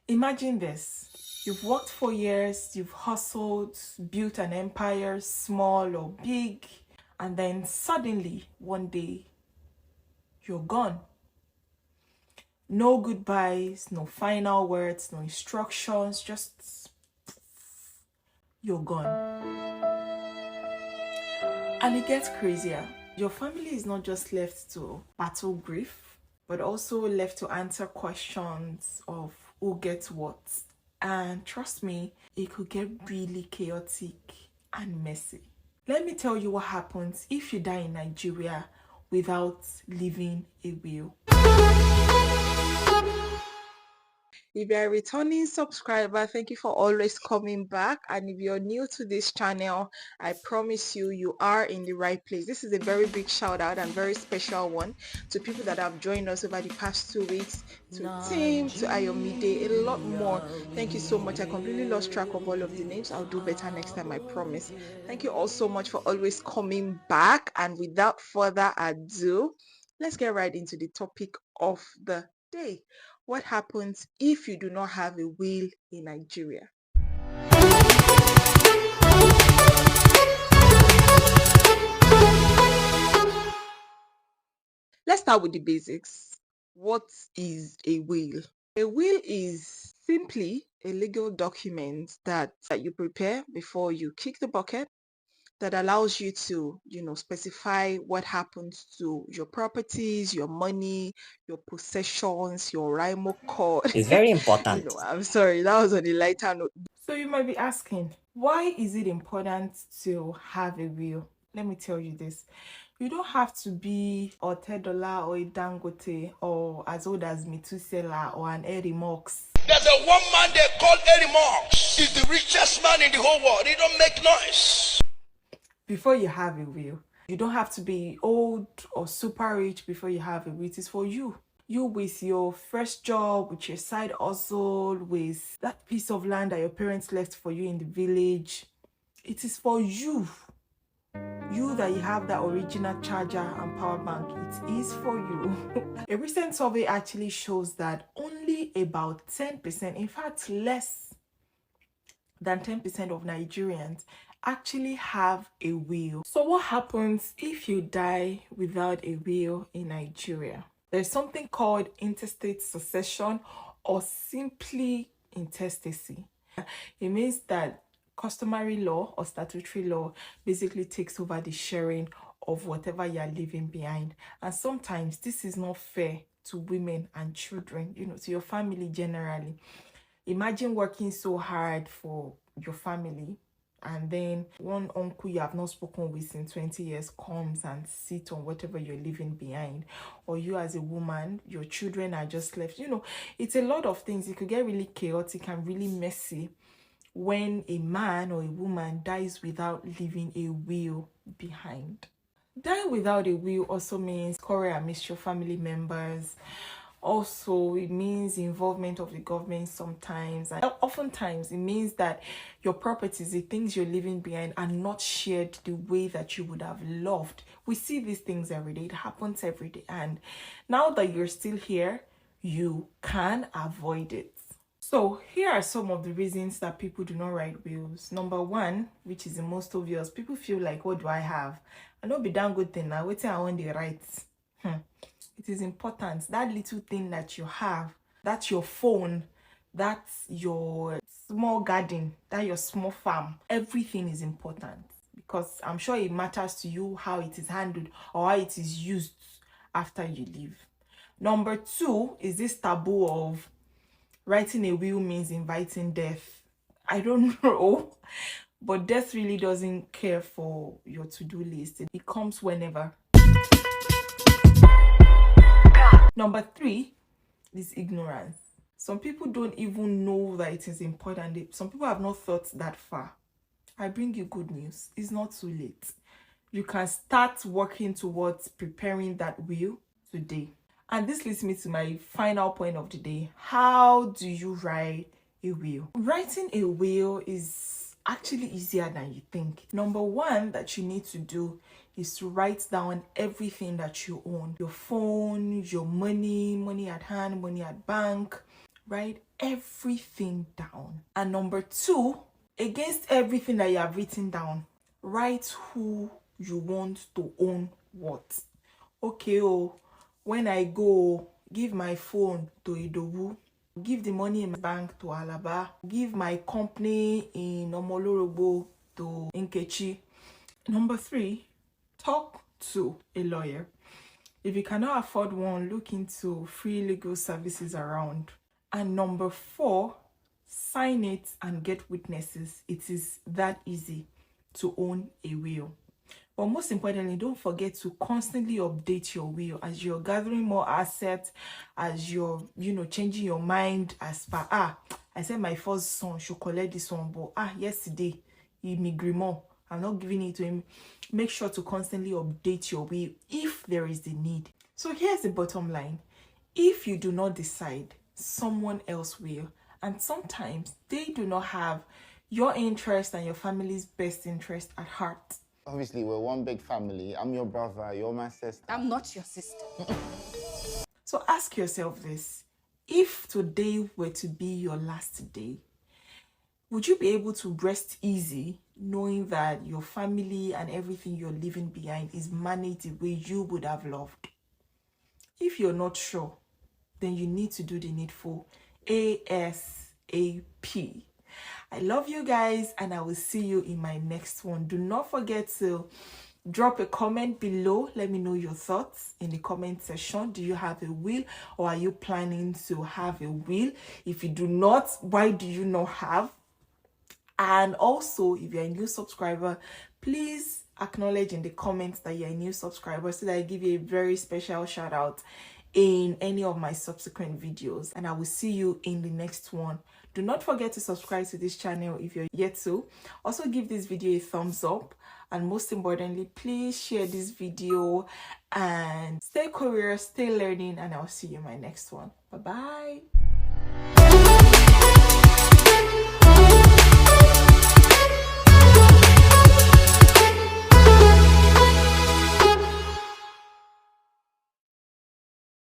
Imagine this. You've worked for years, you've hustled, built an empire, small or big, and then suddenly one day you're gone. No goodbyes, no final words, no instructions, just you're gone. And it gets crazier. Your family is not just left to battle grief, but also left to answer questions of who gets what. And trust me, it could get really chaotic and messy. Let me tell you what happens if you die in Nigeria without leaving a will. If you're a returning subscriber, thank you for always coming back. And if you're new to this channel, I promise you are in the right place. This is a very big shout out and very special one to people that have joined us over the past 2 weeks, to Team, to Ayomide, a lot more. Thank you so much. I completely lost track of all of the names. I'll do better next time, I promise. Thank you all so much for always coming back. And without further ado, let's get right into the topic of the day. What happens if you do not have a will in Nigeria? Let's start with the basics. What is a will? A will is simply a legal document that you prepare before you kick the bucket, that allows you to, specify what happens to your properties, your money, your possessions, your RIMO code. It's very important. I'm sorry, that was on a lighter note. So you might be asking, why is it important to have a will? Let me tell you this. You don't have to be a Tedola or a Dangote or as old as Methuselah or an Eddie Mox. There's a one man they call Eddie Mox. He's the richest man in the whole world. He don't make noise. Before you have a will, you don't have to be old or super rich before you have a will. It is for you. You with your first job, with your side hustle, with that piece of land that your parents left for you in the village. It is for you. You that you have that original charger and power bank, it is for you. A recent survey actually shows that only about 10%, in fact less than 10% of Nigerians actually have a will. So what happens if you die without a will in Nigeria? There's something called intestate succession, or simply intestacy. It means that customary law or statutory law basically takes over the sharing of whatever you're leaving behind. And sometimes this is not fair to women and children, to your family generally. Imagine working so hard for your family, and then one uncle you have not spoken with in 20 years comes and sits on whatever you're leaving behind. Or you as a woman, your children are just left. It's a lot of things. It could get really chaotic and really messy when a man or a woman dies without leaving a will behind. Dying without a will also means quarrel amidst your family members. Also, it means involvement of the government sometimes, and oftentimes it means that your properties, the things you're leaving behind, are not shared the way that you would have loved. We see these things every day. It happens every day, and now that you're still here, you can avoid it. So here are some of the reasons that people do not write wills. Number one, which is the most obvious, people feel like, what do I have? I know be damn good thing now. Waiting I want the rights. It is important. That little thing that you have, that's your phone, that's your small garden, that's your small farm. Everything is important because I'm sure it matters to you how it is handled or how it is used after you leave. Number two is this taboo of writing a will means inviting death. I don't know, but death really doesn't care for your to-do list. It comes whenever. Number three is ignorance. Some people don't even know that it is important. Some people have not thought that far. I bring you good news. It's not too late. You can start working towards preparing that will today. And this leads me to my final point of the day. How do you write a will? Writing a will is actually easier than you think. Number one that you need to do is to write down everything that you own. Your phone, your money at hand, money at bank. Write everything down. And number 2, against everything that you have written down, write who you want to own what. Okay, when I go, give my phone to Idowu, give the money in my bank to Alaba, give my company in Omolorobo to Nkechi. Number 3, talk to a lawyer. If you cannot afford one, look into free legal services around. And number 4, sign it and get witnesses. It is that easy to own a will. But most importantly, don't forget to constantly update your will as you're gathering more assets, as you're, changing your mind as far, I said my first son should collect this one, but yesterday, he migrimo. I'm not giving it to him. Make sure to constantly update your will if there is the need. So here's the bottom line. If you do not decide, someone else will. And sometimes they do not have your interest and your family's best interest at heart. Obviously, we're one big family. I'm your brother, you're my sister. I'm not your sister. So ask yourself this. If today were to be your last day, would you be able to rest easy knowing that your family and everything you're leaving behind is managed the way you would have loved? If you're not sure, then you need to do the needful ASAP. I love you guys, and I will see you in my next one. Do not forget to drop a comment below. Let me know your thoughts in the comment section. Do you have a will, or are you planning to have a will? If you do not, why do you not have? And also, if you're a new subscriber, please acknowledge in the comments that you're a new subscriber so that I give you a very special shout out in any of my subsequent videos. And I will see you in the next one. Do not forget to subscribe to this channel if you're yet to. Also give this video a thumbs up, and most importantly, please share this video, and stay curious, stay learning, and I'll see you in my next one. Bye bye.